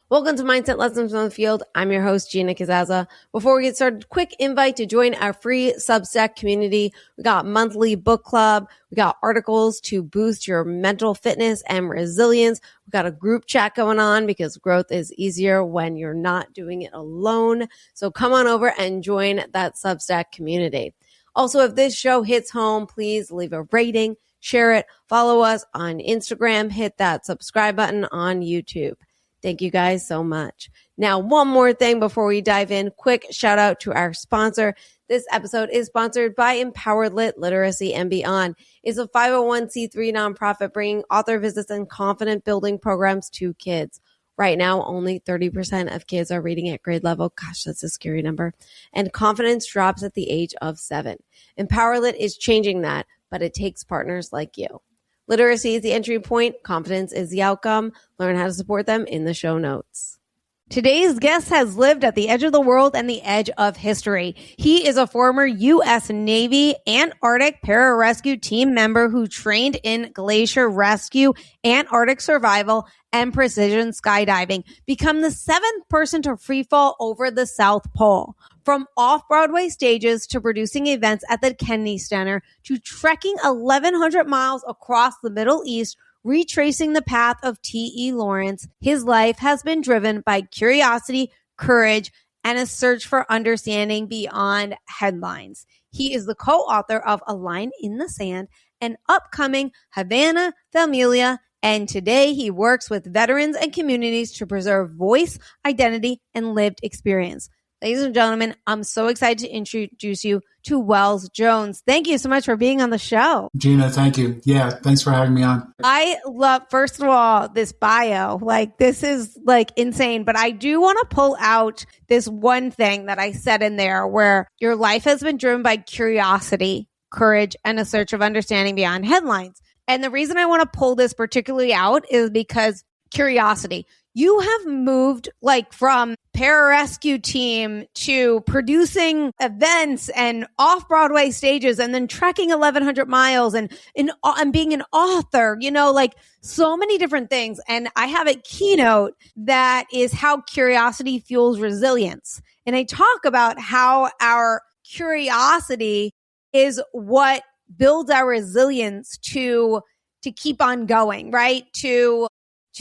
Welcome to Mindset Lessons from the Field. I'm your host, Gina Kazaza. Before we get started, quick invite to join our free Substack community. We got monthly book club. We got articles to boost your mental fitness and resilience. We got a group chat going on because growth is easier when you're not doing it alone. So come on over and join that Substack community. Also, if this show hits home, please leave a rating, share it, follow us on Instagram, hit that subscribe button on YouTube. Thank you guys so much. Now, one more thing before we dive in, quick shout out to our sponsor. This episode is sponsored by Empowered Lit Literacy and Beyond. It's a 501c3 nonprofit bringing author visits and confident building programs to kids. Right now, only 30% of kids are reading at grade level. Gosh, that's a scary number. And confidence drops at the age of 7. Empowered Lit is changing that, but it takes partners like you. Literacy is the entry point. Confidence is the outcome. Learn how to support them in the show notes. Today's guest has lived at the edge of the world and the edge of history. He is a former U.S. Navy Antarctic Pararescue team member who trained in glacier rescue, Antarctic survival, and precision skydiving. Become the 7th person to freefall over the South Pole. From off-Broadway stages to producing events at the Kennedy Center to trekking 1,100 miles across the Middle East, retracing the path of T.E. Lawrence, his life has been driven by curiosity, courage, and a search for understanding beyond headlines. He is the co-author of A Line in the Sand, an upcoming Havana Familia, and today he works with veterans and communities to preserve voice, identity, and lived experience. Ladies and gentlemen, I'm so excited to introduce you to Wells Jones. Thank you so much for being on the show. Gina, thank you. Yeah, thanks for having me on. I love, first of all, this bio. This is insane, but I do want to pull out this one thing that I said in there where your life has been driven by curiosity, courage, and a search of understanding beyond headlines. And the reason I want to pull this particularly out is because curiosity. You have moved from pararescue team to producing events and off-Broadway stages and then trekking 1,100 miles and being an author, so many different things. And I have a keynote that is how curiosity fuels resilience. And I talk about how our curiosity is what builds our resilience to keep on going, right? To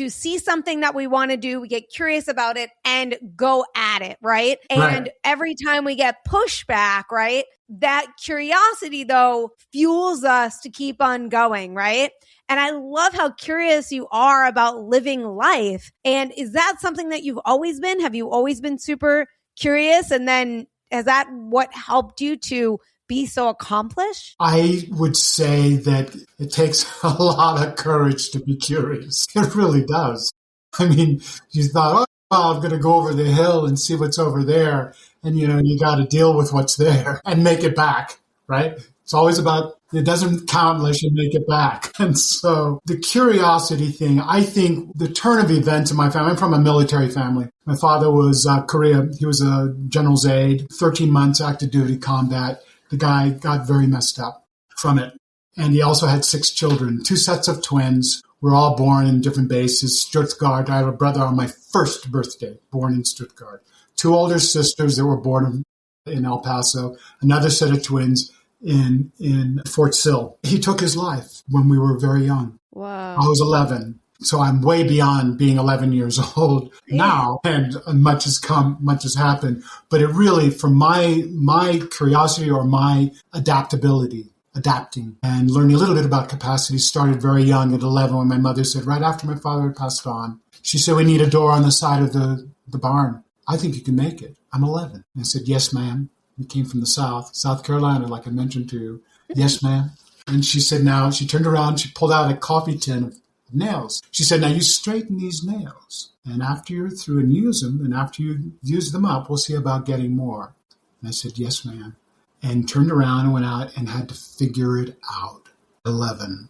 see something that we want to do, we get curious about it and go at it, right? And every time we get pushback, right, that curiosity, though, fuels us to keep on going, right? And I love how curious you are about living life. And is that something that you've always been? Have you always been super curious? And then is that what helped you to be so accomplished? I would say that it takes a lot of courage to be curious. It really does. I mean, you thought, I'm going to go over the hill and see what's over there. And, you got to deal with what's there and make it back, right? It's always about, it doesn't count unless you make it back. And so the curiosity thing, I think the turn of events in my family, I'm from a military family. My father was Korea. He was a general's aide, 13 months active duty combat. The guy got very messed up from it. And he also had 6 children, 2 sets of twins. We're all born in different bases. Stuttgart, I have a brother on my first birthday, born in Stuttgart. 2 older sisters that were born in El Paso. Another set of twins in Fort Sill. He took his life when we were very young. Wow. I was 11. So I'm way beyond being 11 years old now, and much has come, much has happened. But it really, from my curiosity or my adapting and learning a little bit about capacity started very young at 11 when my mother said, right after my father had passed on, she said, we need a door on the side of the barn. I think you can make it. I'm 11. And I said, yes, ma'am. We came from the South Carolina, like I mentioned to you. Yes, ma'am. And she said, now, she turned around, she pulled out a coffee tin of nails. She said, now you straighten these nails. And after you're through and use them, and after you use them up, we'll see about getting more. And I said, yes, ma'am. And turned around and went out and had to figure it out. 11.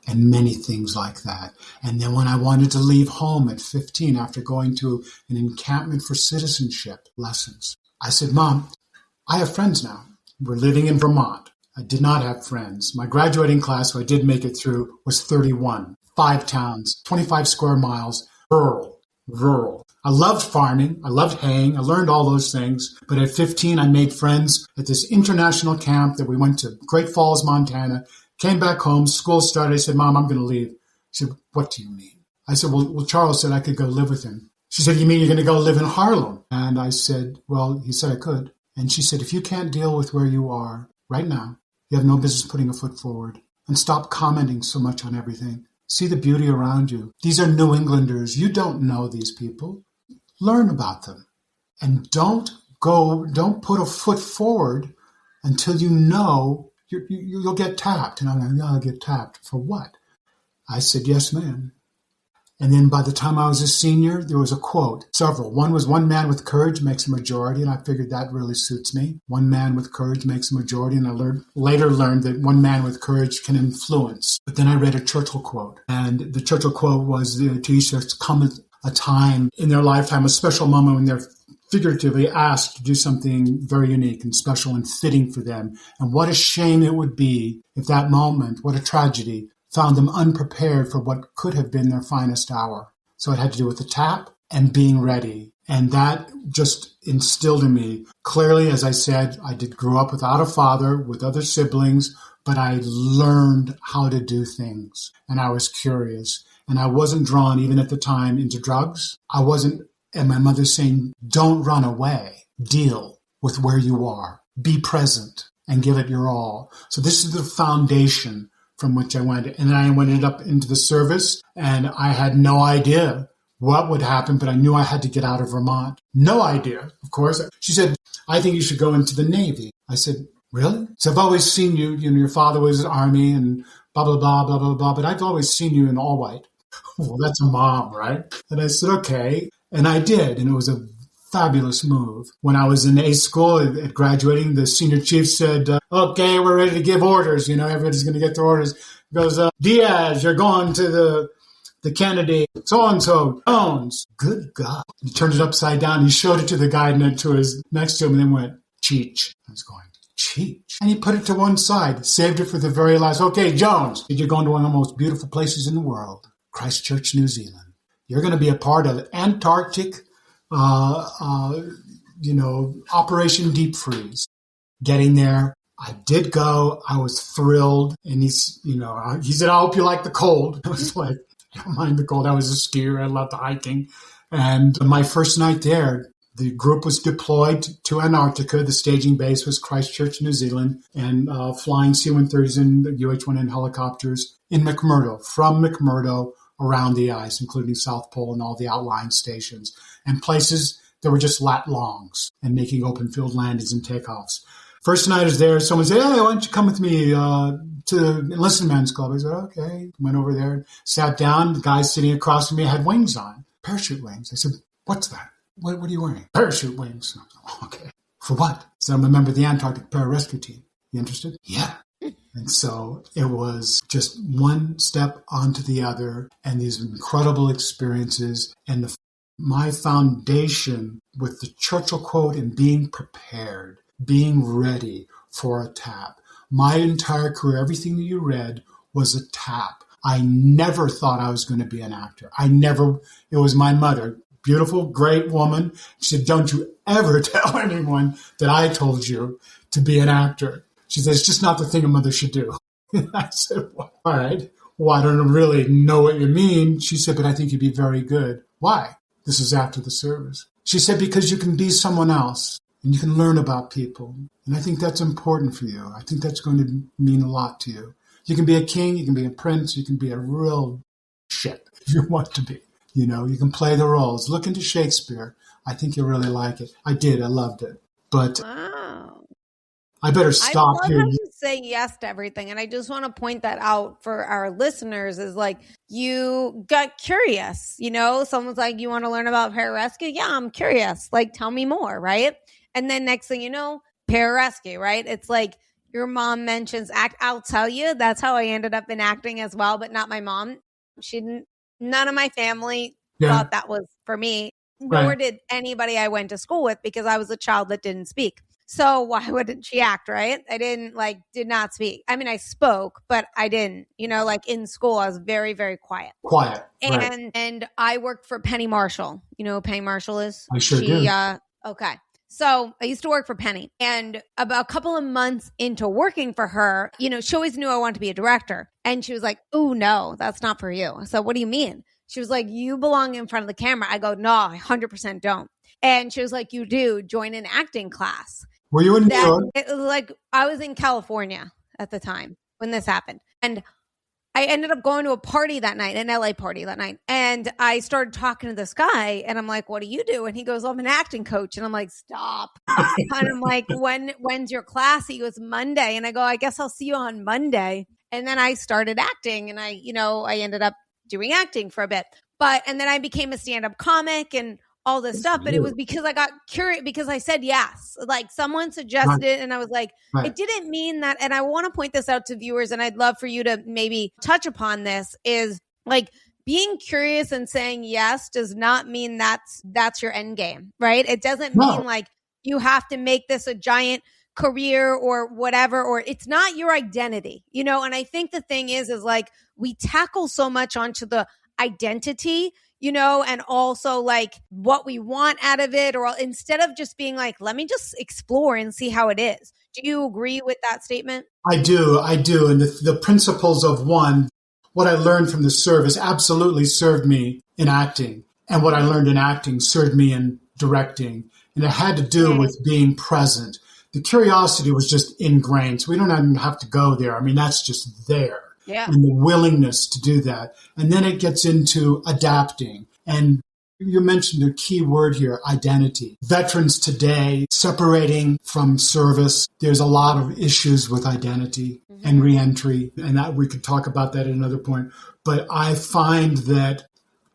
And many things like that. And then when I wanted to leave home at 15 after going to an encampment for citizenship lessons, I said, Mom, I have friends now. We're living in Vermont. I did not have friends. My graduating class, who I did make it through, was 31. 5 towns, 25 square miles, rural. rural. I loved farming. I loved haying. I learned all those things. But at 15, I made friends at this international camp that we went to Great Falls, Montana, came back home, school started. I said, Mom, I'm going to leave. She said, what do you mean? I said, well, Charles said I could go live with him. She said, you mean you're going to go live in Harlem? And I said, well, he said I could. And she said, if you can't deal with where you are right now, you have no business putting a foot forward. And stop commenting so much on everything. See the beauty around you. These are New Englanders. You don't know these people. Learn about them. And don't put a foot forward until you know you'll get tapped. And I'm like, I'll get tapped. For what? I said, yes, ma'am. And then by the time I was a senior, there was a quote, several. One was, one man with courage makes a majority, and I figured that really suits me. One man with courage makes a majority, and I later learned that one man with courage can influence. But then I read a Churchill quote, and the Churchill quote was, to each there comes a time in their lifetime, a special moment when they're figuratively asked to do something very unique and special and fitting for them. And what a shame it would be if that moment, what a tragedy, found them unprepared for what could have been their finest hour. So it had to do with the tap and being ready. And that just instilled in me. Clearly, as I said, I grew up without a father, with other siblings, but I learned how to do things. And I was curious. And I wasn't drawn, even at the time, into drugs. And my mother saying, don't run away. Deal with where you are. Be present and give it your all. So this is the foundation from which I went. And then I ended up into the service, and I had no idea what would happen, but I knew I had to get out of Vermont. No idea, of course. She said, I think you should go into the Navy. I said, really? So I've always seen you, your father was in the Army and blah, blah, blah, blah, blah, blah, but I've always seen you in all white. Well, that's a mom, right? And I said, okay. And I did, and it was a fabulous move. When I was in A school at graduating, the senior chief said, okay, we're ready to give orders. Everybody's going to get their orders. He goes, Diaz, you're going to the candidate, so-and-so, Jones. Good God. He turned it upside down. He showed it to the guy next to him and then went, Cheech. I was going, Cheech. And he put it to one side, saved it for the very last. Okay, Jones, you're going to one of the most beautiful places in the world, Christchurch, New Zealand. You're going to be a part of Antarctic Operation Deep Freeze. Getting there, I did go. I was thrilled. And he said, I hope you like the cold. I was like, I don't mind the cold. I was a skier. I loved hiking. And my first night there, the group was deployed to Antarctica. The staging base was Christchurch, New Zealand, and flying C-130s and UH-1N helicopters in McMurdo, from McMurdo around the ice, including South Pole and all the outlying stations, and places that were just lat longs and making open field landings and takeoffs. First night I was there, someone said, hey, why don't you come with me to Enlisted Men's Club? I said, okay. Went over there, sat down. The guy sitting across from me had wings on, parachute wings. I said, what's that? What are you wearing? Parachute wings. Okay. For what? I said, I'm a member of the Antarctic Pararescue team. You interested? Yeah. And so it was just one step onto the other, and these incredible experiences, and my foundation with the Churchill quote and being prepared, being ready for a tap. My entire career, everything that you read was a tap. I never thought I was going to be an actor. It was my mother, beautiful, great woman. She said, don't you ever tell anyone that I told you to be an actor. She said, it's just not the thing a mother should do. And I said, well, all right. Well, I don't really know what you mean. She said, but I think you'd be very good. Why? This is after the service. She said, because you can be someone else and you can learn about people. And I think that's important for you. I think that's going to mean a lot to you. You can be a king, you can be a prince, you can be a real shit if you want to be. You can play the roles. Look into Shakespeare. I think you'll really like it. I did. I loved it. But wow. I better stop I here. love how you say yes to everything. And I just want to point that out for our listeners is like, you got curious, someone's like, you want to learn about pararescue? Yeah, I'm curious. Like, tell me more. Right. And then next thing you know, pararescue, right? It's like your mom mentions act. I'll tell you, that's how I ended up in acting as well, but not my mom. None of my family thought that was for me, nor did anybody I went to school with because I was a child that didn't speak. So why wouldn't she act, right? I did not speak. I mean, I spoke, but I didn't, like in school, I was very, very quiet. Quiet. Right. And I worked for Penny Marshall. You know who Penny Marshall is? I sure do. Okay. So I used to work for Penny, and about a couple of months into working for her, she always knew I wanted to be a director. And she was like, "Oh no, that's not for you." So what do you mean? She was like, "You belong in front of the camera." I go, "No, I 100% don't." And she was like, "You do. Join an acting class." Were you in New York? It was like, I was in California at the time when this happened. And I ended up going to a party that night, an LA party that night. And I started talking to this guy and I'm like, "What do you do?" And he goes, "I'm an acting coach." And I'm like, "Stop." And I'm like, when's your class? He goes, "Monday." And I go, "I guess I'll see you on Monday." And then I started acting and I ended up doing acting for a bit. And then I became a stand-up comic and all this stuff. But it was because I got curious, because I said yes. Like someone suggested it and I was like, it didn't mean that. And I want to point this out to viewers, and I'd love for you to maybe touch upon this, is like being curious and saying yes does not mean that's your end game, right? It doesn't mean like you have to make this a giant career or whatever, or it's not your identity, and I think the thing is like we tackle so much onto the identity, and also like what we want out of it, or instead of just being like, let me just explore and see how it is. Do you agree with that statement? I do. And the principles of what I learned from the service absolutely served me in acting. And what I learned in acting served me in directing. And it had to do with being present. The curiosity was just ingrained. So we don't even have to go there. I mean, that's just there. Yeah. And the willingness to do that. And then it gets into adapting. And you mentioned a key word here, identity. Veterans today separating from service. There's a lot of issues with identity and reentry. And that we could talk about that at another point. But I find that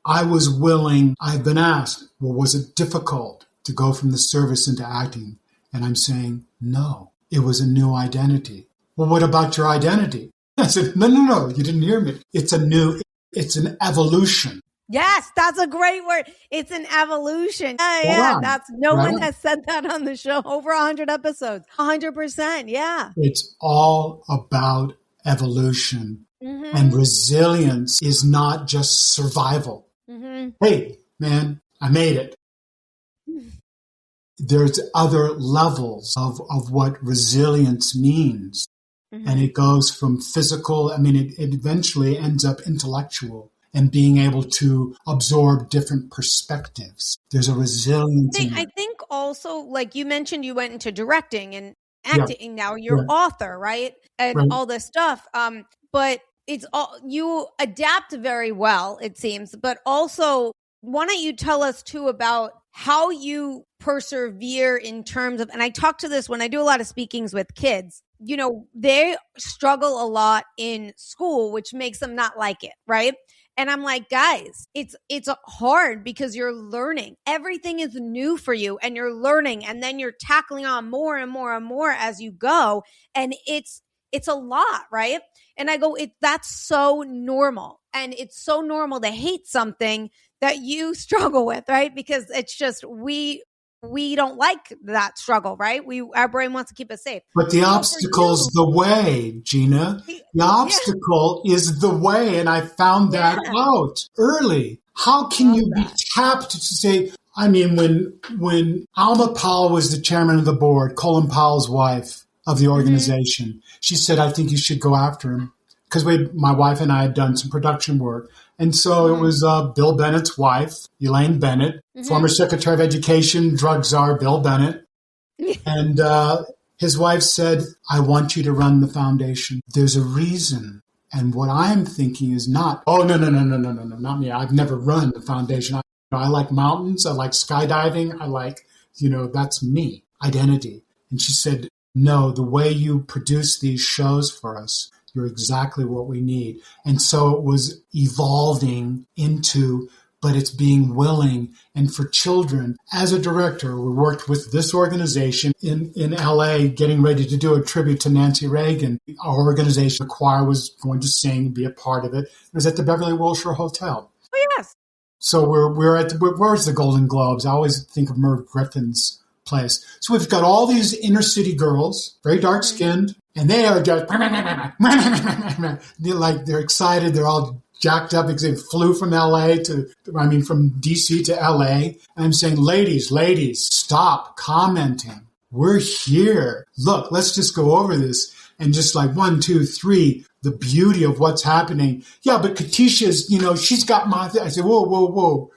I was willing. I've been asked, well, was it difficult to go from the service into acting? And I'm saying, no, it was a new identity. Well, what about your identity? I said, no, you didn't hear me. It's an evolution. Yes, that's a great word. It's an evolution. Yeah. No one has said that on the show. Over 100 episodes. 100%. Yeah. It's all about evolution. And resilience is not just survival. Hey, man, I made it. There's other levels of what resilience means. And it goes from physical, it eventually ends up intellectual and being able to absorb different perspectives. There's a resilience. I think also, like you mentioned, you went into directing and acting. Now you're author, right? And all this stuff. But it's all, you adapt very well, it seems. But also, why don't you tell us too about how you persevere in terms of, and I talk to this when I do a lot of speakings with kids, they struggle a lot in school, which makes them not like it, right? And I'm like, guys, it's hard because you're learning. Everything is new for you and you're learning, and then you're tackling on more and more and more as you go. And it's a lot, right? And I go, that's so normal. And it's so normal to hate something that you struggle with, right? Because it's just, we don't like that struggle, right? Our brain wants to keep us safe. But the obstacle's the way, Gina. The obstacle is the way, and I found that out early. How can you be tapped to say, when Alma Powell was the chairman of the board, Colin Powell's wife of the organization, she said, I think you should go after him. Because my wife and I had done some production work. And so it was Bill Bennett's wife, Elaine Bennett, former Secretary of Education, drug czar Bill Bennett. And his wife said, I want you to run the foundation. There's a reason. And what I'm thinking is not, no, not me. I've never run the foundation. I like mountains. I like skydiving. I like, that's me, identity. And she said, no, the way you produce these shows for us, you're exactly what we need. And so it was evolving into, but it's being willing. And for children, as a director, we worked with this organization in LA, getting ready to do a tribute to Nancy Reagan. Our organization, the choir, was going to sing, be a part of it. It was at the Beverly Wilshire Hotel. Oh, yes. So we're at where's the Golden Globes? I always think of Merv Griffin's place. So we've got all these inner city girls, very dark skinned, and they are just they're excited. They're all jacked up because they flew from from DC to LA. And I'm saying, ladies, stop commenting. We're here. Look, let's just go over this. And just like 1, 2, 3, the beauty of what's happening. Yeah, but Katisha's, she's got my thing. I say, whoa.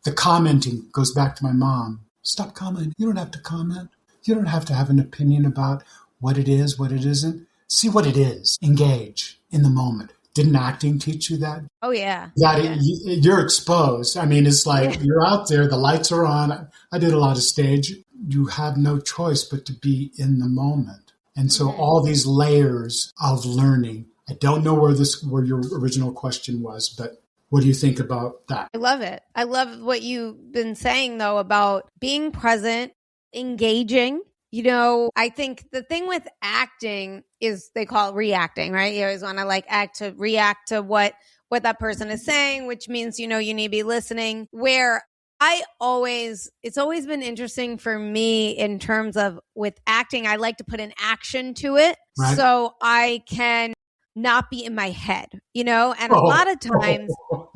The commenting goes back to my mom. Stop commenting. You don't have to comment. You don't have to have an opinion about what it is, what it isn't. See what it is. Engage in the moment. Didn't acting teach you that? Oh, yeah. You're exposed. I mean, it's like you're out there, the lights are on. I did a lot of stage. You have no choice but to be in the moment. And so all these layers of learning. I don't know where your original question was, but what do you think about that? I love it. I love what you've been saying, though, about being present, engaging. I think the thing with acting is they call it reacting, right? You always want to react to what that person is saying, which means, you need to be listening. Where it's always been interesting for me in terms of with acting, I like to put an action to it so I can not be in my head, and a lot of times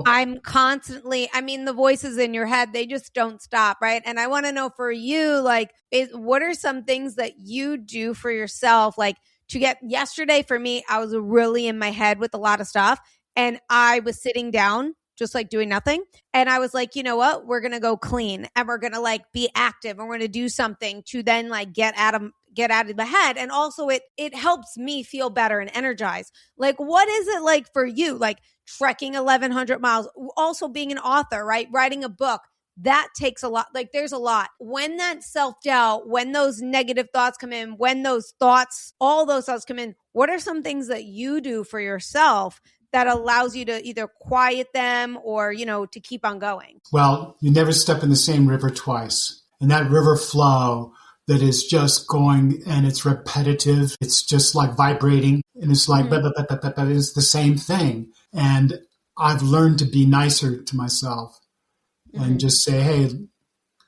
I'm constantly, the voices in your head, they just don't stop. Right. And I want to know for you, what are some things that you do for yourself? Yesterday for me, I was really in my head with a lot of stuff and I was sitting down, just doing nothing. And I was like, you know what? We're going to go clean and we're going to be active and we're going to do something to then get out of the head. And also it helps me feel better and energized. What is it like for you? Trekking 1,100 miles, also being an author, right? Writing a book, that takes a lot. There's a lot. When that self-doubt, when those negative thoughts come in, when all those thoughts come in, what are some things that you do for yourself that allows you to either quiet them or, to keep on going? Well, you never step in the same river twice. And that river flow that is just going and it's repetitive. It's just vibrating and it's it's the same thing. And I've learned to be nicer to myself and just say, hey,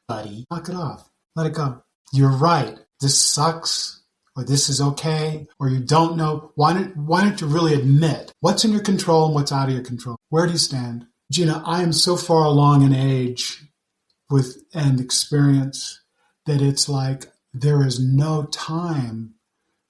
buddy, knock it off. Let it go. You're right. This sucks or this is okay or you don't know. Why don't you really admit what's in your control and what's out of your control? Where do you stand? Gina, I am so far along in age and experience that it's there is no time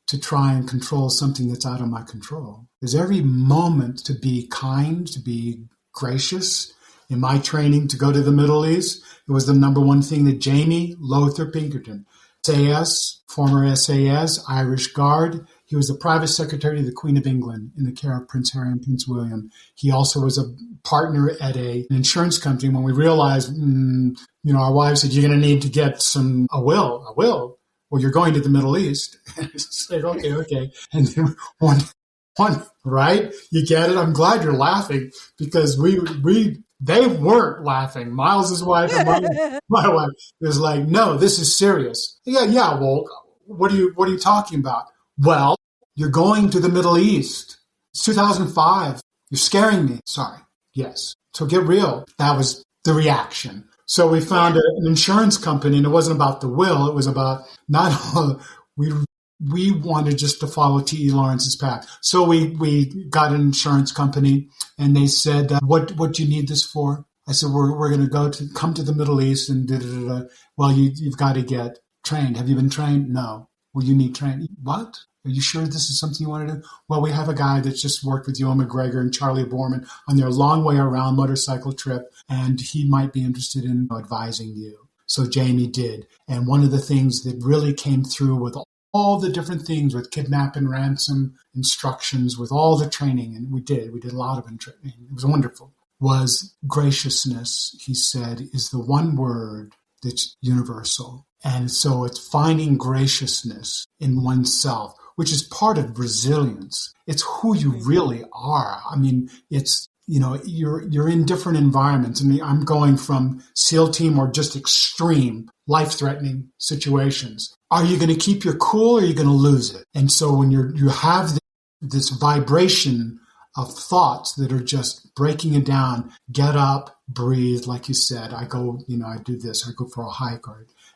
to try and control something that's out of my control. There's every moment to be kind, to be gracious. In my training to go to the Middle East, it was the number one thing that Jamie Lothar Pinkerton, SAS, former SAS, Irish Guard. He was the private secretary of the Queen of England in the care of Prince Harry and Prince William. He also was a partner at an insurance company. When we realized, our wives said, you're going to need to get a will. Well, you're going to the Middle East. It's okay. And then one, right? You get it? I'm glad you're laughing because they weren't laughing. Miles's wife and my wife was no, this is serious. Yeah. Well, what are you talking about? Well, you're going to the Middle East. It's 2005. You're scaring me. Sorry. Yes. So get real. That was the reaction. So we found an insurance company, and it wasn't about the will. It was about we wanted just to follow T.E. Lawrence's path. So we got an insurance company, and they said, "What do you need this for?" I said, "We're going to come to the Middle East and da da da." Well, you've got to get trained. Have you been trained? No. Well, you need training. What? Are you sure this is something you want to do? Well, we have a guy that's just worked with Ewan McGregor and Charlie Borman on their long way around motorcycle trip, and he might be interested in advising you. So Jamie did. And one of the things that really came through with all the different things with kidnap and ransom instructions, with all the training, and we did a lot of training. It was wonderful. Was graciousness, he said, is the one word that's universal. And so it's finding graciousness in oneself, which is part of resilience. It's who you really are. I mean, it's, you're in different environments. I mean, I'm going from SEAL team or just extreme life-threatening situations. Are you going to keep your cool or are you going to lose it? And so when you have this vibration of thoughts that are just breaking it down. Get up, breathe, like you said. I go, I do this, I go for a hike.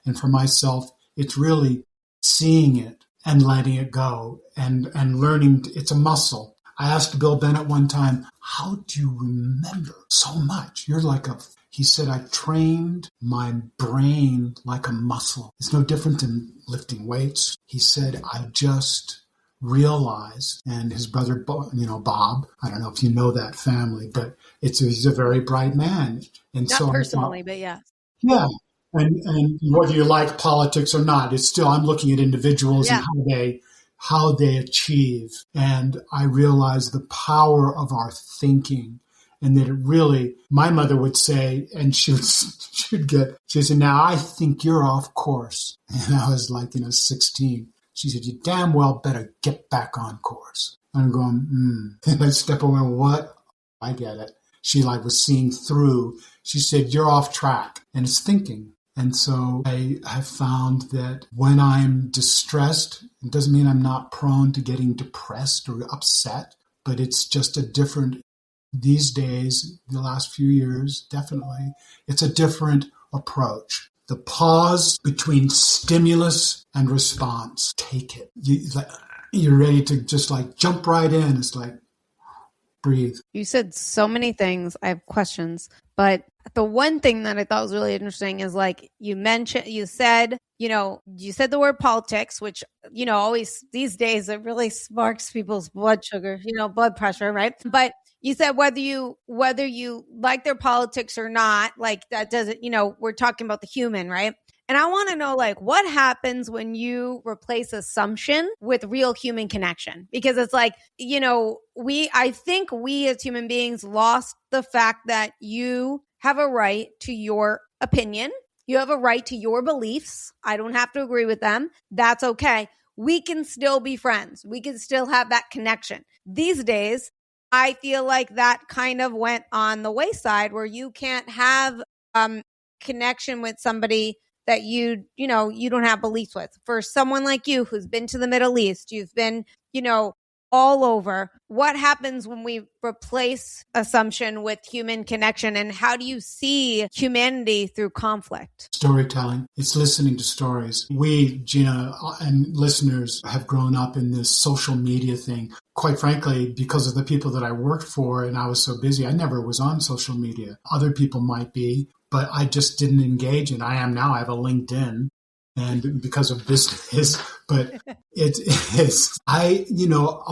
And for myself, it's really seeing it and letting it go and learning. It's a muscle. I asked Bill Bennett one time, how do you remember so much? You're like he said, I trained my brain like a muscle. It's no different than lifting weights. He said, I just realized, and his brother, Bob, I don't know if you know that family, but he's a very bright man. And not so personally, but yeah. Yeah. And whether you like politics or not, it's still, I'm looking at individuals and how they achieve. And I realize the power of our thinking, and that it really, my mother would say, and she said, now I think you're off course. And I was like, 16. She said, you damn well better get back on course. And I'm going, And I step away, what? I get it. She was seeing through. She said, you're off track. And it's thinking. And so I have found that when I'm distressed, it doesn't mean I'm not prone to getting depressed or upset, but it's just these days, the last few years, definitely, it's a different approach. The pause between stimulus and response, take it. You're ready to just jump right in. It's breathe. You said so many things. I have questions, but the one thing that I thought was really interesting is you said the word politics, which, always these days it really sparks people's blood sugar, blood pressure, right? But you said whether you like their politics or not, that doesn't, we're talking about the human, right? And I want to know, what happens when you replace assumption with real human connection? Because it's I think we as human beings lost the fact that you have a right to your opinion. You have a right to your beliefs. I don't have to agree with them. That's okay. We can still be friends. We can still have that connection. These days, I feel like that kind of went on the wayside, where you can't have connection with somebody that you don't have beliefs with. For someone like you who's been to the Middle East, you've been, all over. What happens when we replace assumption with human connection, and how do you see humanity through conflict? Storytelling. It's listening to stories. We, Gina, and listeners have grown up in this social media thing. Quite frankly, because of the people that I worked for and I was so busy, I never was on social media. Other people might be, but I just didn't engage in. I am now. I have a LinkedIn. And because of business, but a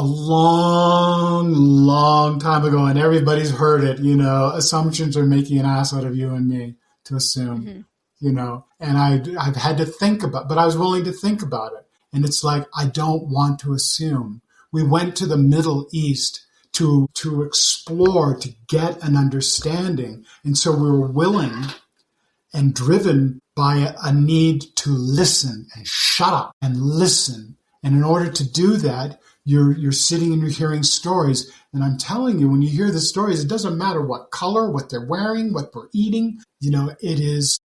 long time ago, and everybody's heard it, assumptions are making an ass out of you and me to assume, and I've had to think but I was willing to think about it. And it's I don't want to assume. We went to the Middle East to explore, to get an understanding. And so we were willing and driven by a need to listen and shut up and listen. And in order to do that, you're sitting and you're hearing stories. And I'm telling you, when you hear the stories, it doesn't matter what color, what they're wearing, what they're eating. It is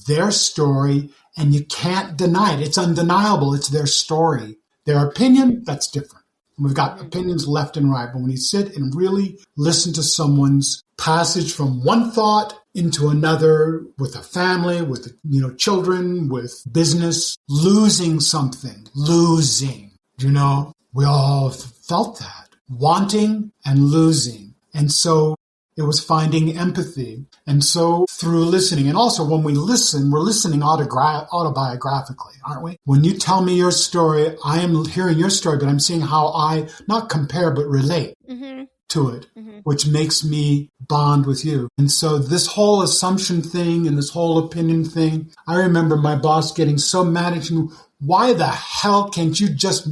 their story, and you can't deny it. It's undeniable. It's their story. Their opinion, that's different. And we've got opinions left and right. But when you sit and really listen to someone's passage from one thought into another, with a family, with children, with business, losing something, we all felt that, wanting and losing. And so it was finding empathy. And so through listening, and also when we listen, we're listening autobiographically, aren't we? When you tell me your story, I am hearing your story, but I'm seeing how I not compare, but relate to it, which makes me bond with you. And so this whole assumption thing and this whole opinion thing, I remember my boss getting so mad at me. Why the hell can't you just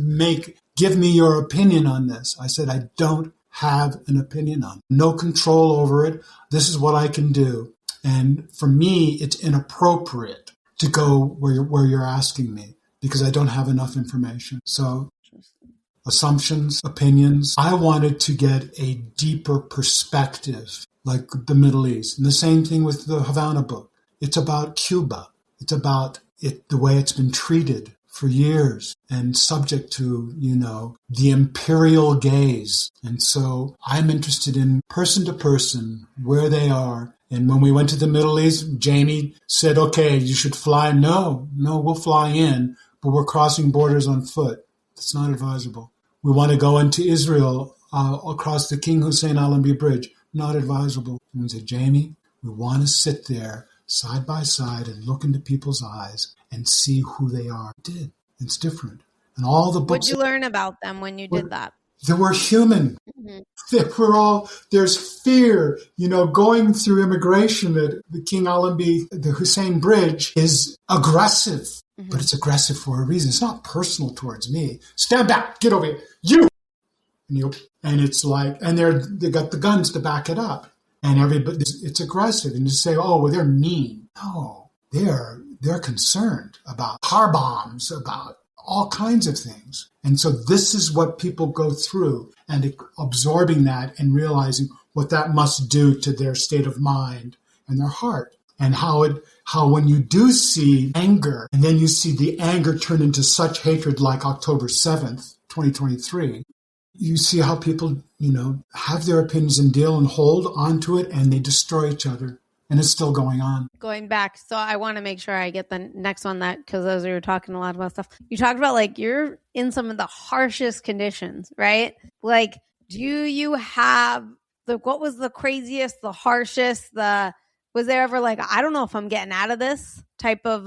give me your opinion on this? I said, I don't have an opinion on it. No control over it. This is what I can do. And for me, it's inappropriate to go where you're asking me, because I don't have enough information. So assumptions, opinions. I wanted to get a deeper perspective, like the Middle East. And the same thing with the Havana book. It's about Cuba. It's about the way it's been treated for years and subject to, the imperial gaze. And so I'm interested in person to person, where they are. And when we went to the Middle East, Jamie said, okay, you should fly. No, we'll fly in, but we're crossing borders on foot. That's not advisable. We want to go into Israel across the King Hussein Allenby Bridge. Not advisable. And we said, Jamie, we want to sit there side by side and look into people's eyes and see who they are. It did. It's different. And all the books. What did you learn about them when you did that? They were human. Mm-hmm. There's fear, going through immigration at the King Allenby, the Hussein Bridge is aggressive, mm-hmm. but it's aggressive for a reason. It's not personal towards me. Stand back, get over here, you. And it's like, and they got the guns to back it up. And everybody, it's aggressive. And you say, oh, well, they're mean. No, they're concerned about car bombs, about all kinds of things. And so this is what people go through, and absorbing that and realizing what that must do to their state of mind and their heart. And how when you do see anger, and then you see the anger turn into such hatred like October 7th, 2023, you see how people, have their opinions and deal and hold onto it, and they destroy each other. And it's still going on. Going back, so I want to make sure I get the next one because as we were talking a lot about stuff, you talked about like you're in some of the harshest conditions, right? Like, do you have what was the craziest, the harshest, was there ever like, I don't know if I'm getting out of this type of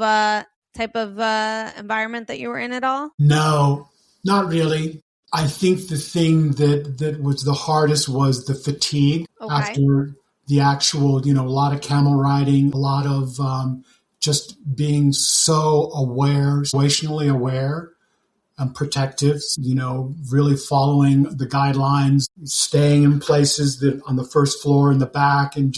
environment that you were in at all? No, not really. I think the thing that was the hardest was the fatigue after the actual, a lot of camel riding, a lot of just being so aware, situationally aware and protective, really following the guidelines, staying in places that on the first floor in the back and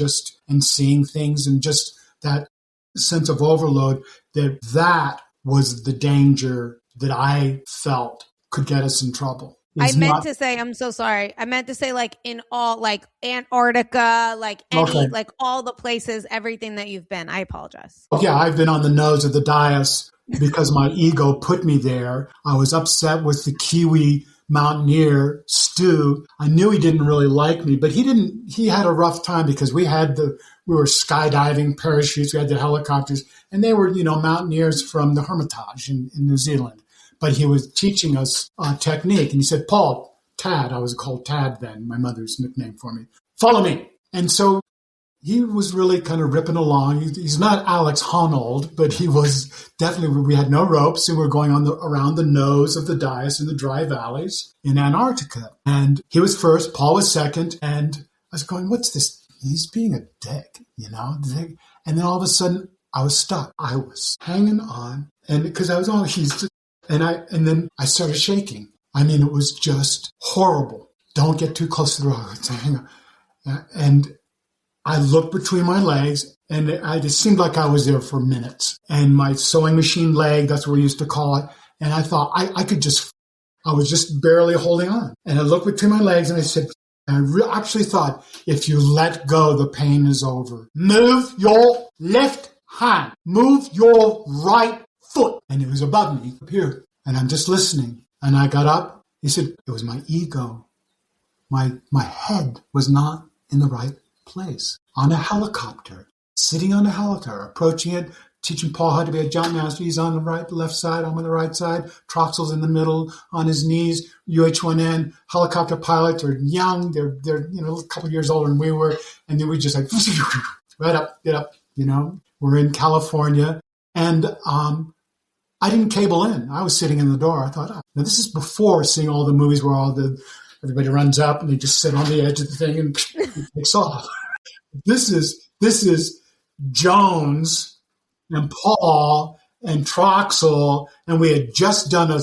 seeing things, and just that sense of overload, that was the danger that I felt could get us in trouble. To say, I'm so sorry. I meant to say like in all, like Antarctica, like like all the places, everything that you've been. I apologize. Yeah, I've been on the nose of the dais because my ego put me there. I was upset with the Kiwi mountaineer, Stu. I knew he didn't really like me, but he had a rough time because we were skydiving, parachutes, we had the helicopters, and they were, mountaineers from the Hermitage in New Zealand. But he was teaching us technique. And he said, Paul, Tad, I was called Tad then, my mother's nickname for me, follow me. And so he was really kind of ripping along. He's not Alex Honnold, but he was definitely, we had no ropes, and we were going around the nose of the dais in the dry valleys in Antarctica. And he was first, Paul was second. And I was going, what's this? He's being a dick, And then all of a sudden I was stuck. I was hanging on. And because I was and then I started shaking. I mean, it was just horrible. Don't get too close to the rock. Hang on. And I looked between my legs, and it seemed like I was there for minutes. And my sewing machine leg, that's what we used to call it. And I thought I was just barely holding on. And I looked between my legs, and I said, actually thought, if you let go, the pain is over. Move your left hand. Move your right foot. And it was above me up here. And I'm just listening. And I got up. He said, it was my ego. My head was not in the right place. On a helicopter, sitting on a helicopter, approaching it, teaching Paul how to be a jump master. He's on the left side. I'm on the right side. Troxel's in the middle, on his knees. UH-1N helicopter pilots are young. They're a couple years older than we were. And then we just like, right up, get up, We're in California. And I didn't cable in. I was sitting in the door. I thought, now this is before seeing all the movies where everybody runs up and they just sit on the edge of the thing and it takes off. This is Jones and Paul and Troxel, and we had just done a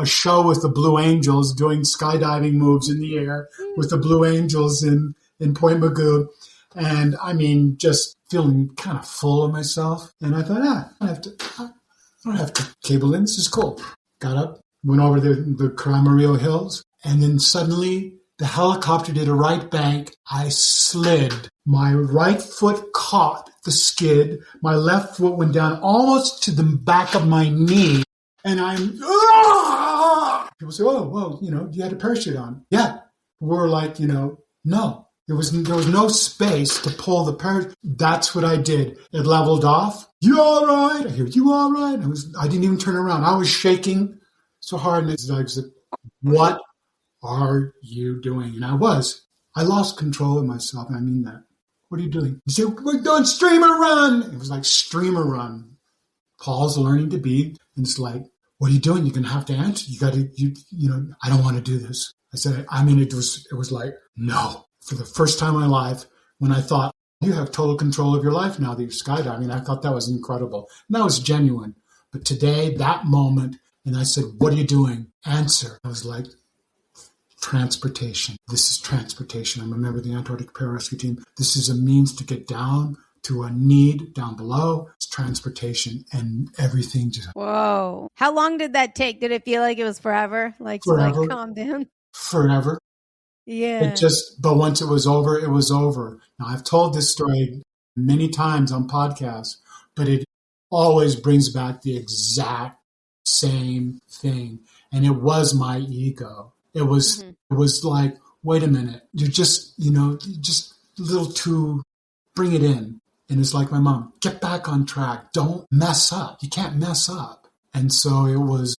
show with the Blue Angels, doing skydiving moves in the air with the Blue Angels in Point Magoo. And I mean, just feeling kind of full of myself. And I thought, I don't have to cable in. This is cool. Got up, went over the Camarillo Hills, and then suddenly the helicopter did a right bank. I slid. My right foot caught the skid. My left foot went down almost to the back of my knee. And people say, oh, well, you had a parachute on. Yeah. We're like, no. There was no space to pull the parachute. That's what I did. It leveled off. You all right? I hear, you all right? I didn't even turn around. I was shaking so hard. And I was like, what are you doing? And I lost control of myself. And I mean that. What are you doing? He said, we're doing streamer run. It was like streamer run. Paul's learning to be. And it's like, what are you doing? You're going to have to answer. You got to, I don't want to do this. I said, it was like, no. For the first time in my life, when I thought, you have total control of your life now that you're skydiving, I thought that was incredible. And that was genuine. But today, that moment, and I said, what are you doing? Answer. I was like, transportation. This is transportation. I'm a member of the Antarctic Pararescue team. This is a means to get down to a need down below. It's transportation, and everything just... Whoa. How long did that take? Did it feel like it was forever? Forever. To calm down? Forever. Yeah. But once it was over, it was over. Now, I've told this story many times on podcasts, but it always brings back the exact same thing. And it was my ego. It was like, wait a minute, you're just just a little too, bring it in. And it's like my mom, get back on track. Don't mess up. You can't mess up. And so it was,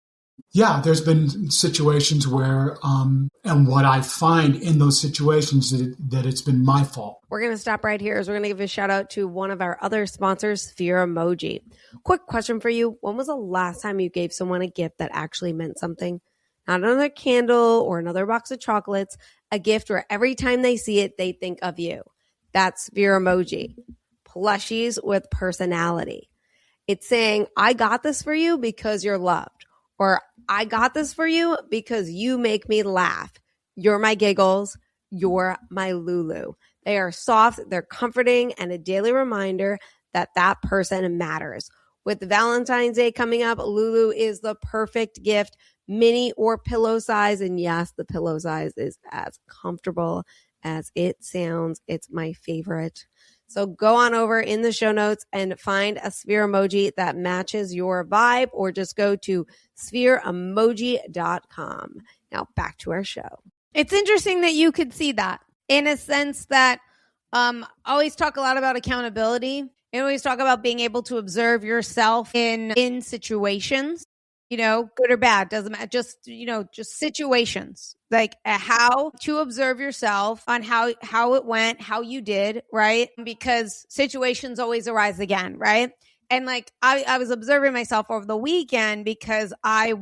there's been situations where, and what I find in those situations that it's been my fault. We're going to stop right here as we're going to give a shout out to one of our other sponsors, Sphere Emoji. Quick question for you. When was the last time you gave someone a gift that actually meant something? Not another candle or another box of chocolates, a gift where every time they see it, they think of you. That's Sphere Emoji. Plushies with personality. It's saying, I got this for you because you're loved. Or I got this for you because you make me laugh. You're my giggles. You're my Lulu. They are soft, they're comforting, and a daily reminder that that person matters. With Valentine's Day coming up, Lulu is the perfect gift, mini or pillow size. And yes, the pillow size is as comfortable as it sounds. It's my favorite. So go on over in the show notes and find a sphere emoji that matches your vibe, or just go to sphereemoji.com. Now back to our show. It's interesting that you could see that in a sense that I always talk a lot about accountability. I always talk about being able to observe yourself in situations, good or bad, doesn't matter. Just situations, like how to observe yourself on how it went, how you did, right? Because situations always arise again, right? And like, I was observing myself over the weekend because I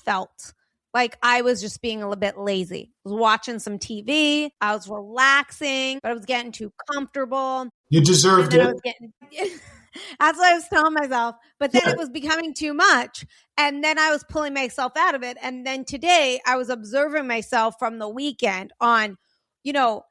felt like I was just being a little bit lazy. I was watching some TV. I was relaxing, but I was getting too comfortable. You deserved it. That's what I was telling myself. But then it was becoming too much. And then I was pulling myself out of it. And then today I was observing myself from the weekend on,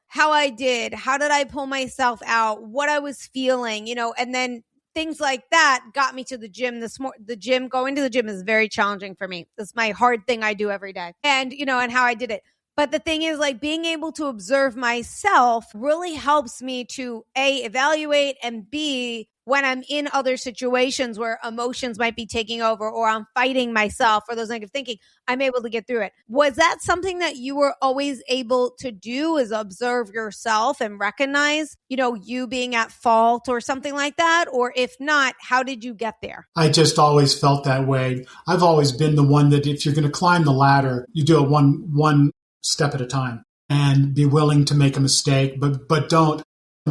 how I did, how did I pull myself out, what I was feeling, and then things like that got me to the gym this morning. Going to the gym is very challenging for me. It's my hard thing I do every day. And, and how I did it. But the thing is, like, being able to observe myself really helps me to A, evaluate, and B, when I'm in other situations where emotions might be taking over or I'm fighting myself or those negative thinking, I'm able to get through it. Was that something that you were always able to do, is observe yourself and recognize, you being at fault or something like that? Or if not, how did you get there? I just always felt that way. I've always been the one that if you're going to climb the ladder, you do it one step at a time and be willing to make a mistake, but don't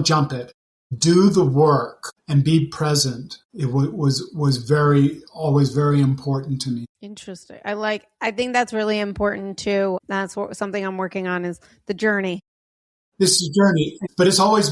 jump it. Do the work and be present. It was always very important to me. Interesting. I think that's really important too. That's something I'm working on, is the journey. This is a journey, but it's always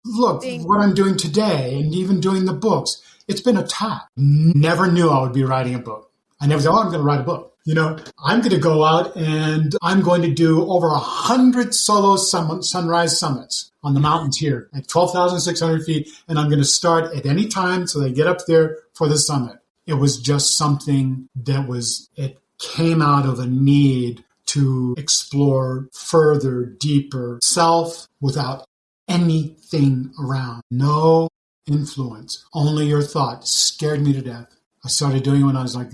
what I'm doing today and even doing the books. It's been a task. Never knew I would be writing a book. I never thought, I'm going to write a book. I'm going to go out and I'm going to do over 100 solo sunrise summits on the mountains here at 12,600 feet. And I'm going to start at any time so they get up there for the summit. It was just something it came out of a need to explore further, deeper self without anything around. No influence, only your thought. Scared me to death. I started doing it when I was like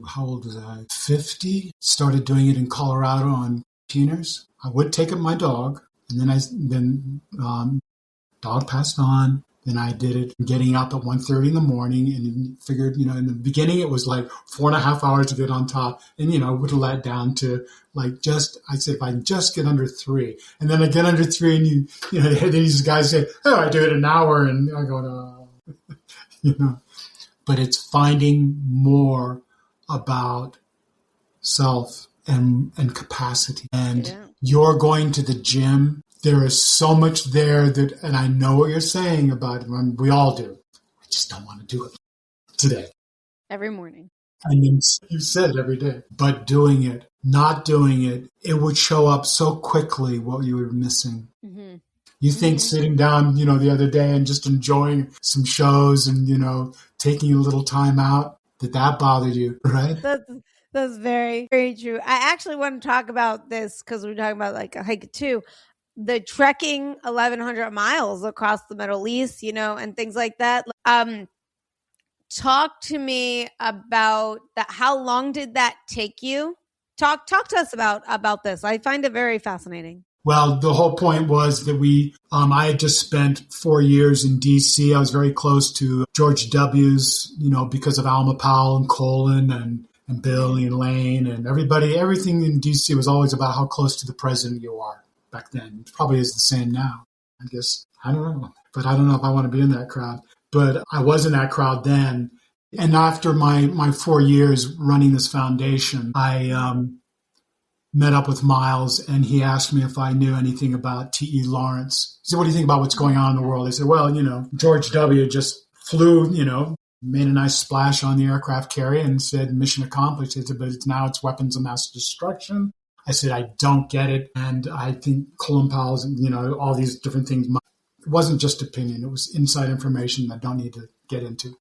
how old was I? 50. Started doing it in Colorado on teeners. I would take up my dog, and then dog passed on. Then I did it getting up at 1:30 in the morning, and figured, in the beginning it was like 4.5 hours to get on top, and would let down to I said, if I can just get under 3, and then I get under 3, and these guys say, oh, I do it an hour, and I go, no, but it's finding more about self and capacity, and you're going to the gym. There is so much there and I know what you're saying about it. We all do. I just don't want to do it today. Every morning. And then you said it every day. But doing it, not doing it, it would show up so quickly what you were missing. Mm-hmm. You think sitting down, the other day and just enjoying some shows and, taking a little time out, that bothered you, right? That's very, very true. I actually want to talk about this because we're talking about like a hike too. The trekking 1,100 miles across the Middle East, and things like that. Talk to me about that. How long did that take you? Talk to us about this. I find it very fascinating. Well, the whole point was that I had just spent 4 years in D.C. I was very close to George W.'s, because of Alma Powell and Colin and Bill and Elaine and everybody. Everything in D.C. was always about how close to the president you are. Back then. It probably is the same now, I guess. I don't know. But I don't know if I want to be in that crowd. But I was in that crowd then. And after my 4 years running this foundation, I met up with Miles, and he asked me if I knew anything about T.E. Lawrence. He said, what do you think about what's going on in the world? I said, well, George W. just flew, made a nice splash on the aircraft carrier and said, mission accomplished. He said, but now it's weapons of mass destruction. I said, I don't get it. And I think Colin Powell's, all these different things. It wasn't just opinion. It was inside information that I don't need to get into.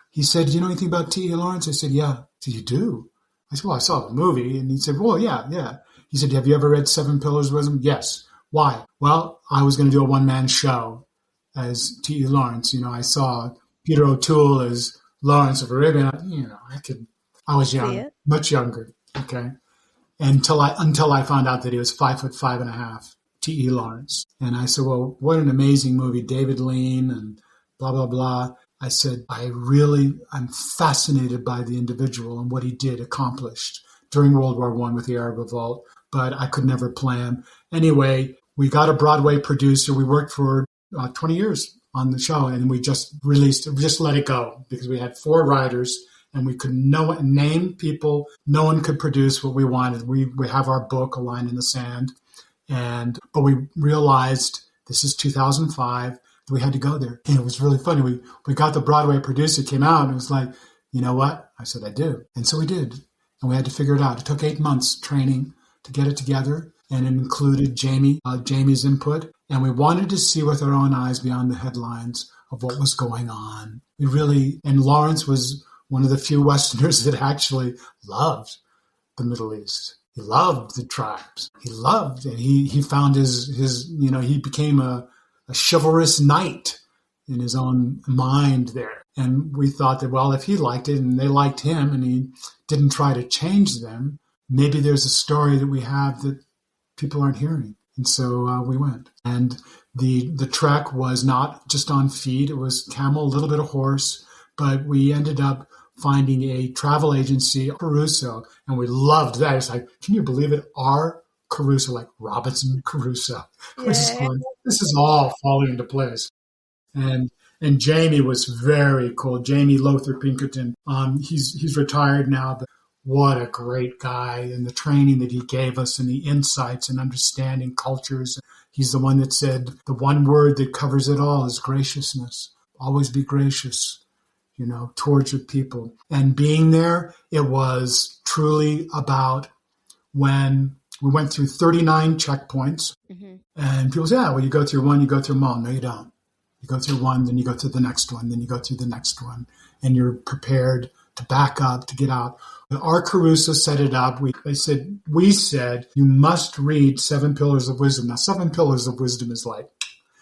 He said, do you know anything about T.E. Lawrence? I said, yeah. He said, you do? I said, well, I saw the movie. And he said, well, yeah. He said, have you ever read Seven Pillars of Wisdom? Yes. Why? Well, I was going to do a one-man show as T.E. Lawrence. I saw Peter O'Toole as Lawrence of Arabia. I was young, much younger. Okay. Until I found out that he was 5'5.5", T.E. Lawrence. And I said, well, what an amazing movie, David Lean and blah, blah, blah. I said, I'm fascinated by the individual and what he accomplished during World War I with the Arab Revolt, but I could never plan. Anyway, we got a Broadway producer. We worked for 20 years on the show, and we just let it go because we had 4 writers. And we could name people. No one could produce what we wanted. We have our book, A Line in the Sand. But we realized, this is 2005, that we had to go there. And it was really funny. We got the Broadway producer, came out, and was like, you know what? I said, I do. And so we did. And we had to figure it out. It took 8 months training to get it together. And it included Jamie's input. And we wanted to see with our own eyes beyond the headlines of what was going on. And Lawrence was one of the few Westerners that actually loved the Middle East. He loved the tribes. He loved, and he found his he became a chivalrous knight in his own mind there. And we thought that, well, if he liked it and they liked him and he didn't try to change them, maybe there's a story that we have that people aren't hearing. And so we went. And the trek was not just on feet. It was camel, a little bit of horse, but we ended up finding a travel agency, Caruso, and we loved that. It's like, can you believe it? R. Caruso, like Robinson Crusoe. Yeah. This is all falling into place. And Jamie was very cool. Jamie Lothar Pinkerton. He's retired now, but what a great guy, and the training that he gave us and the insights and understanding cultures. He's the one that said the one word that covers it all is graciousness. Always be gracious, towards your people. And being there, it was truly about when we went through 39 checkpoints. Mm-hmm. And people say, yeah, well, you go through one, you go through them all. No, you don't. You go through one, then you go through the next one, then you go through the next one. And you're prepared to back up, to get out. Our Caruso set it up. We said, you must read 7 Pillars of Wisdom. Now, 7 Pillars of Wisdom is like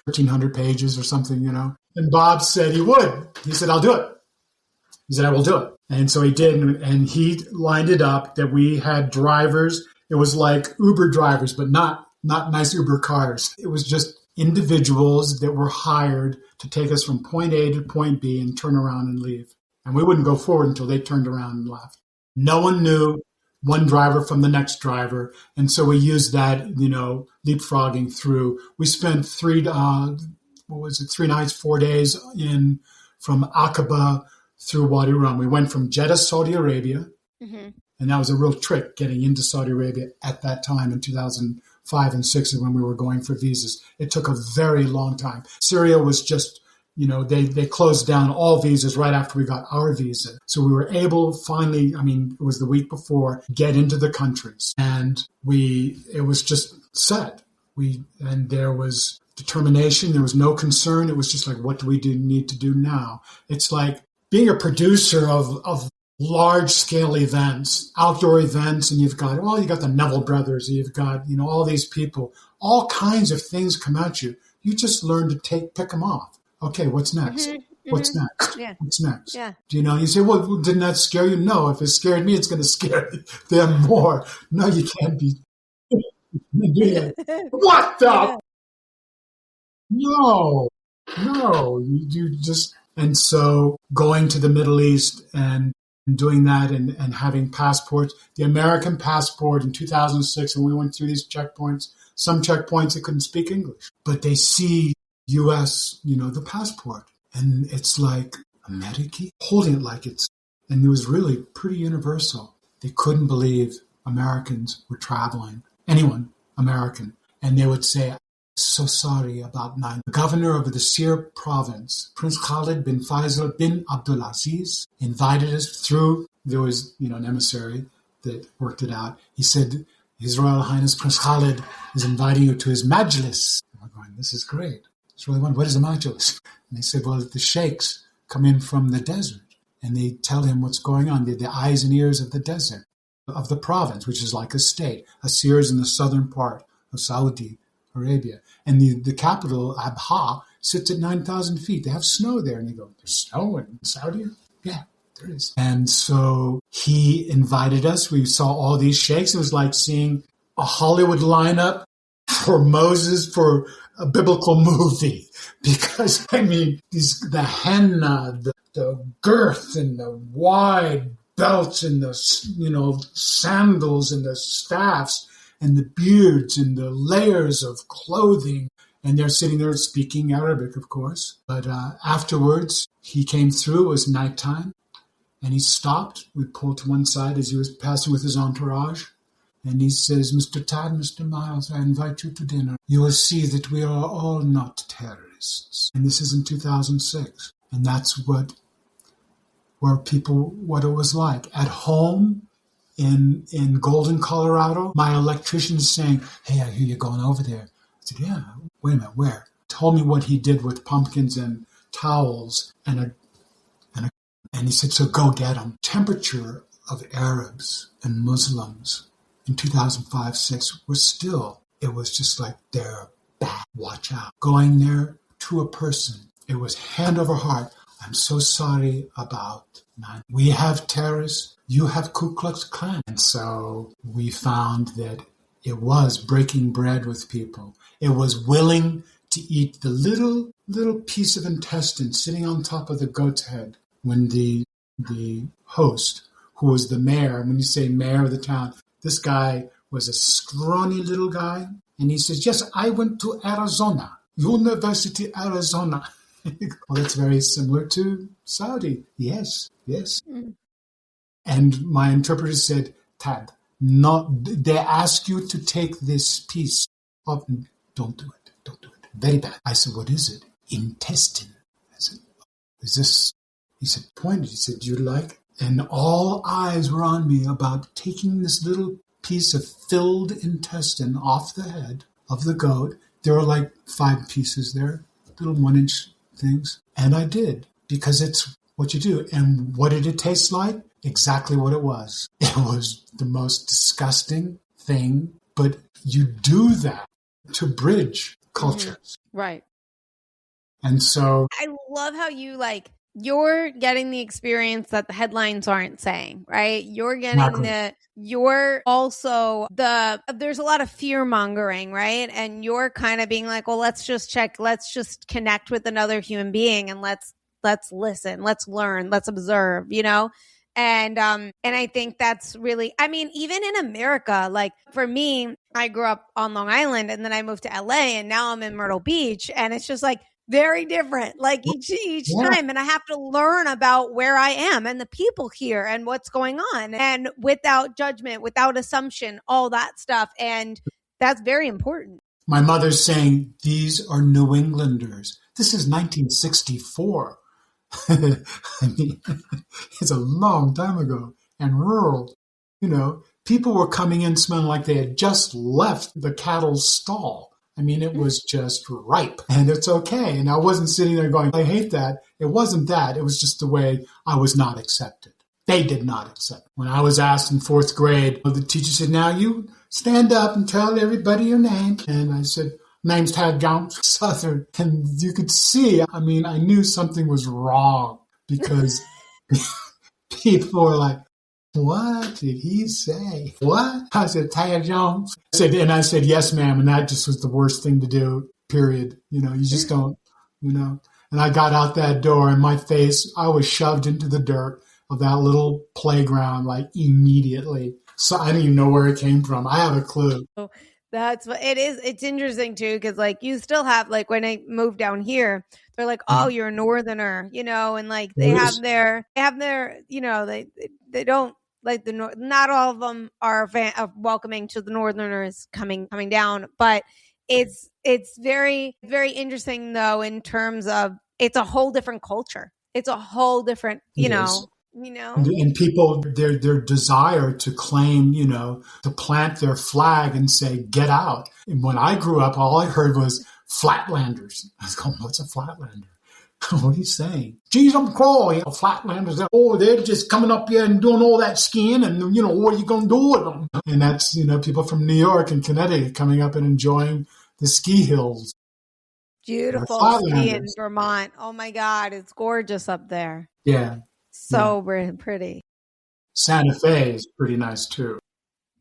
1,300 pages or something, And Bob said he would. He said, I'll do it. He said, I will do it. And so he did. And he lined it up that we had drivers. It was like Uber drivers, but not nice Uber cars. It was just individuals that were hired to take us from point A to point B and turn around and leave. And we wouldn't go forward until they turned around and left. No one knew one driver from the next driver. And so we used that, leapfrogging through. We spent 3 nights, 4 days from Aqaba through Wadi Rum. We went from Jeddah, Saudi Arabia. Mm-hmm. And that was a real trick getting into Saudi Arabia at that time in 2005 and 6 when we were going for visas. It took a very long time. Syria was just, they closed down all visas right after we got our visa. So we were able finally, it was the week before, get into the countries. And it was just set. And there was determination. There was no concern. It was just like, what do we need to do now? It's like being a producer of large-scale events, outdoor events, and you got the Neville brothers, you've got, all these people, all kinds of things come at you. You just learn to pick them off. Okay, what's next? Mm-hmm. What's next? Yeah. What's next? Yeah. You say, well, didn't that scare you? No, if it scared me, it's going to scare them more. No, you can't be. What the? No, you just, and so going to the Middle East and doing that and having passports, the American passport in 2006, and we went through these checkpoints, some checkpoints they couldn't speak English, but they see U.S., the passport. And it's like, American, holding it like and it was really pretty universal. They couldn't believe Americans were traveling, anyone American. And they would say, so sorry about 9. The governor of the Sir province, Prince Khalid bin Faisal bin Abdulaziz, invited us through. There was, an emissary that worked it out. He said, His Royal Highness Prince Khalid is inviting you to his majlis. And we're going, this is great. It's really wonderful. What is a majlis? And they said, well, the sheikhs come in from the desert and they tell him what's going on. They're the eyes and ears of the desert, of the province, which is like a state. Asir is in the southern part of Saudi Arabia. And the capital, Abha, sits at 9,000 feet. They have snow there. And they go, there's snow in Saudi? Yeah, there is. And so he invited us. We saw all these sheikhs. It was like seeing a Hollywood lineup for Moses for a biblical movie. Because, the henna, the girth and the wide belts and the, sandals and the staffs, and the beards and the layers of clothing. And they're sitting there speaking Arabic, of course. But afterwards, he came through. It was nighttime. And he stopped. We pulled to one side as he was passing with his entourage. And he says, Mr. Tad, Mr. Miles, I invite you to dinner. You will see that we are all not terrorists. And this is in 2006. And that's what it was like. At home, in Golden, Colorado, my electrician is saying, hey, I hear you going over there. I said, yeah, wait a minute, where? Told me what he did with pumpkins and towels and he said, so go get them. Temperature of Arabs and Muslims in 2005-06 it was just like, they're bad, watch out. Going there to a person, it was hand over heart. I'm so sorry about 9. We have terrorists. You have Ku Klux Klan. And so we found that it was breaking bread with people. It was willing to eat the little piece of intestine sitting on top of the goat's head when the host, who was the mayor, when you say mayor of the town, this guy was a scrawny little guy. And he says, yes, I went to Arizona, University Arizona. Well, that's very similar to Saudi. Yes. Mm. And my interpreter said, Tad, they ask you to take this piece of, don't do it. Very bad. I said, what is it? Intestine. I said, is this, he said, pointed. He said, do you like? And all eyes were on me about taking this little piece of filled intestine off the head of the goat. There were like 5 pieces there, little 1-inch things. And I did, because it's what you do. And what did it taste like? Exactly what it was. It was the most disgusting thing, but you do that to bridge cultures. Mm-hmm. Right. And so I love how you you're getting the experience that the headlines aren't saying, right? You're getting Exactly. there's a lot of fear mongering, right? And you're kind of being like, well, let's just connect with another human being and let's listen, let's learn, let's observe, and I think that's really, I mean, even in America, like for me, I grew up on Long Island and then I moved to LA and now I'm in Myrtle Beach, and it's just like very different, like each Yeah. time. And I have to learn about where I am and the people here and what's going on, and without judgment, without assumption, all that stuff. And that's very important. My mother's saying, these are New Englanders. This is 1964. I mean, it's a long time ago, and rural. People were coming in smelling like they had just left the cattle stall. I mean, it was just ripe, and it's okay. And I wasn't sitting there going, I hate that. It wasn't that. It was just the way I was not accepted. They did not accept. When I was asked in fourth grade, the teacher said, now you stand up and tell everybody your name. And I said, name's Tad Jones, Southern. And you could see, I mean, I knew something was wrong because people were like, what did he say? What? I said, Tad Jones. I said, yes, ma'am. And that just was the worst thing to do, period. You just don't. And I got out that door and my face, I was shoved into the dirt of that little playground like immediately. So I didn't even know where it came from. I have a clue. That's what it is. It's interesting too, because like you still have, like when I moved down here, they're like, oh, you're a northerner, and like they have their, they don't like the north. Not all of them are welcoming to the northerners coming down, but it's very, very interesting though, in terms of it's a whole different culture. It's a whole different, And people, their desire to claim, to plant their flag and say, get out. And when I grew up, all I heard was Flatlanders. I was going, what's a Flatlander? What are you saying? Geez, I'm calling Flatlanders. Oh, they're just coming up here and doing all that skiing, and, what are you going to do with them? And that's, people from New York and Connecticut coming up and enjoying the ski hills. Beautiful ski in Vermont. Oh my God, it's gorgeous up there. Yeah. So pretty. Santa Fe is pretty nice too.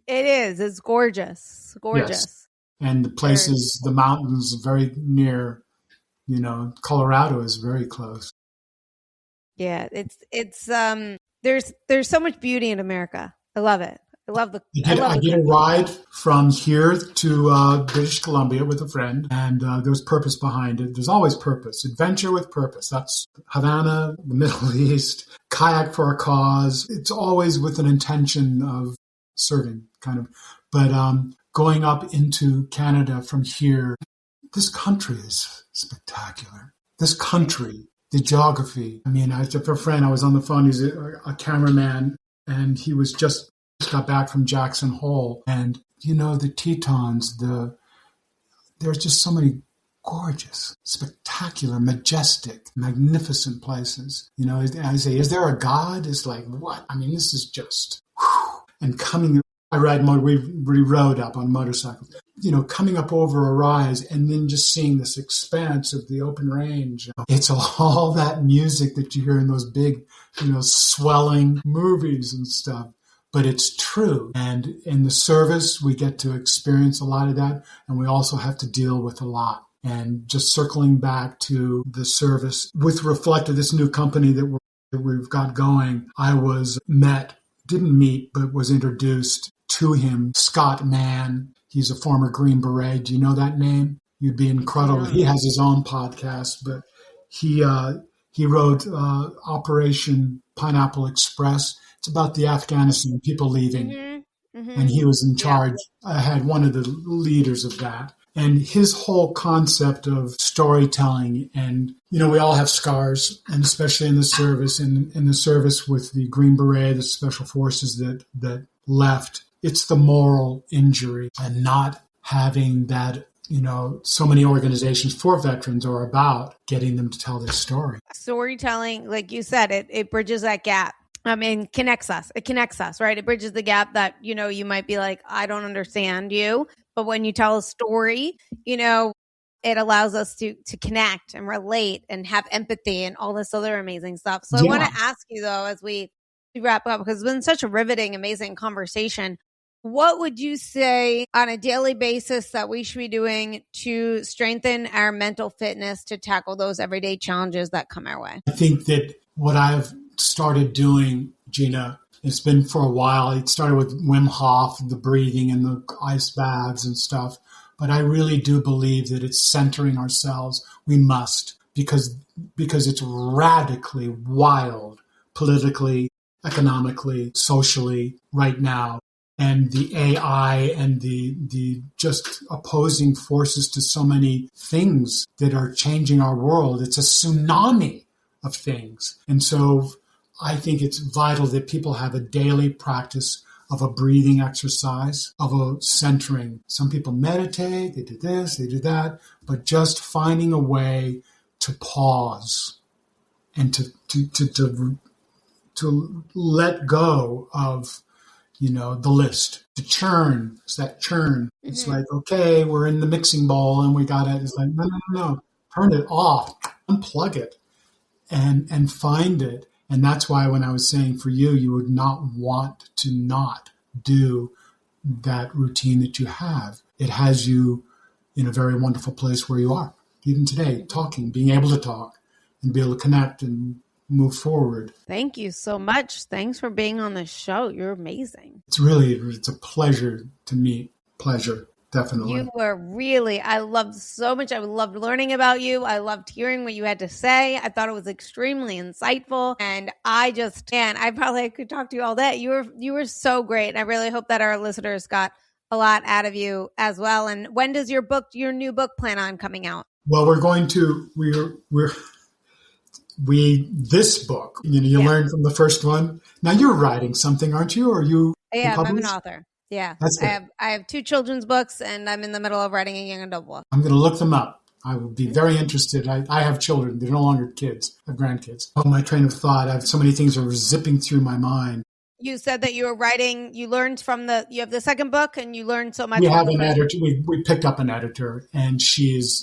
It is. It's gorgeous. Gorgeous. Yes. And the places, the mountains very near, Colorado is very close. Yeah, there's so much beauty in America. I love it. I love I did a ride from here to British Columbia with a friend, and there was purpose behind it. There's always purpose. Adventure with purpose. That's Havana, the Middle East, kayak for a cause. It's always with an intention of serving, kind of. But going up into Canada from here, this country is spectacular. This country, the geography. I mean, I have a friend, I was on the phone, he's a cameraman, and he was just got back from Jackson Hole, and the Tetons, there's just so many gorgeous, spectacular, majestic, magnificent places. I say, is there a God? It's like, what? I mean, this is just whew. And we rode up on motorcycles, coming up over a rise and then just seeing this expanse of the open range. It's all that music that you hear in those big, swelling movies and stuff. But it's true. And in the service, we get to experience a lot of that. And we also have to deal with a lot. And just circling back to the service with Reflective, this new company that we've got going, I didn't meet, but was introduced to him, Scott Mann. He's a former Green Beret. Do you know that name? You'd be incredible. He has his own podcast, but he wrote Operation Pineapple Express. It's about the Afghanistan people leaving. Mm-hmm. Mm-hmm. And he was in charge. Yeah. I had one of the leaders of that. And his whole concept of storytelling, and, we all have scars, and especially in the service, in the service with the Green Beret, the Special Forces that left, it's the moral injury and not having that, so many organizations for veterans are about getting them to tell their story. Storytelling, like you said, it bridges that gap. I mean, connects us. It connects us, right? It bridges the gap that, you might be like, I don't understand you. But when you tell a story, it allows us to connect and relate and have empathy and all this other amazing stuff. So I want to ask you though, as we wrap up, because it's been such a riveting, amazing conversation. What would you say on a daily basis that we should be doing to strengthen our mental fitness to tackle those everyday challenges that come our way? I think that what I've started doing, Gina, it's been for a while. It started with Wim Hof, the breathing and the ice baths and stuff. But I really do believe that it's centering ourselves. We must, because it's radically wild politically, economically, socially right now. And the AI and the just opposing forces to so many things that are changing our world. It's a tsunami of things. And so I think it's vital that people have a daily practice of a breathing exercise, of a centering. Some people meditate, they do this, they do that, but just finding a way to pause and to let go of, the list, to churn. It's that churn. Mm-hmm. It's like, okay, we're in the mixing bowl and we got it. It's like, no. Turn it off, unplug it and find it. And that's why when I was saying for you, you would not want to not do that routine that you have. It has you in a very wonderful place where you are, even today, talking, being able to talk and be able to connect and move forward. Thank you so much. Thanks for being on the show. You're amazing. It's a pleasure to meet. Pleasure. Definitely. You were I loved so much. I loved learning about you. I loved hearing what you had to say. I thought it was extremely insightful. And I probably could talk to you all day. You were so great. And I really hope that our listeners got a lot out of you as well. And when does your new book plan on coming out? Well, this book, you learned from the first one. Now you're writing something, aren't you? Or you? Yeah, I'm an author. Yeah, I have 2 children's books, and I'm in the middle of writing a young adult book. I'm going to look them up. I would be very interested. I have children. They're no longer kids. I have grandkids. Oh, my train of thought. I have so many things that are zipping through my mind. You said that you were writing, you learned you have the second book, and you learned so much. We have an editor. We picked up an editor, and she's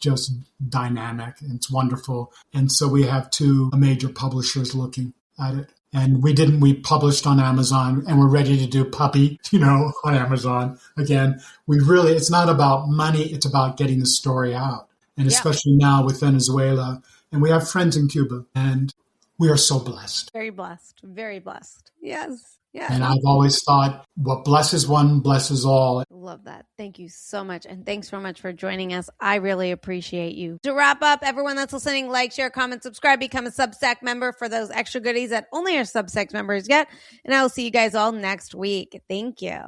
just dynamic. And it's wonderful. And so we have 2 major publishers looking at it. And we published on Amazon, and we're ready to do Puppy, on Amazon. Again, it's not about money. It's about getting the story out. And especially now with Venezuela. And we have friends in Cuba, and we are so blessed. Very blessed. Very blessed. Yes. Yeah. And I've always thought what blesses one blesses all. Love that. Thank you so much. And thanks so much for joining us. I really appreciate you. To wrap up, everyone that's listening, like, share, comment, subscribe, become a Substack member for those extra goodies that only our Substack members get. And I will see you guys all next week. Thank you.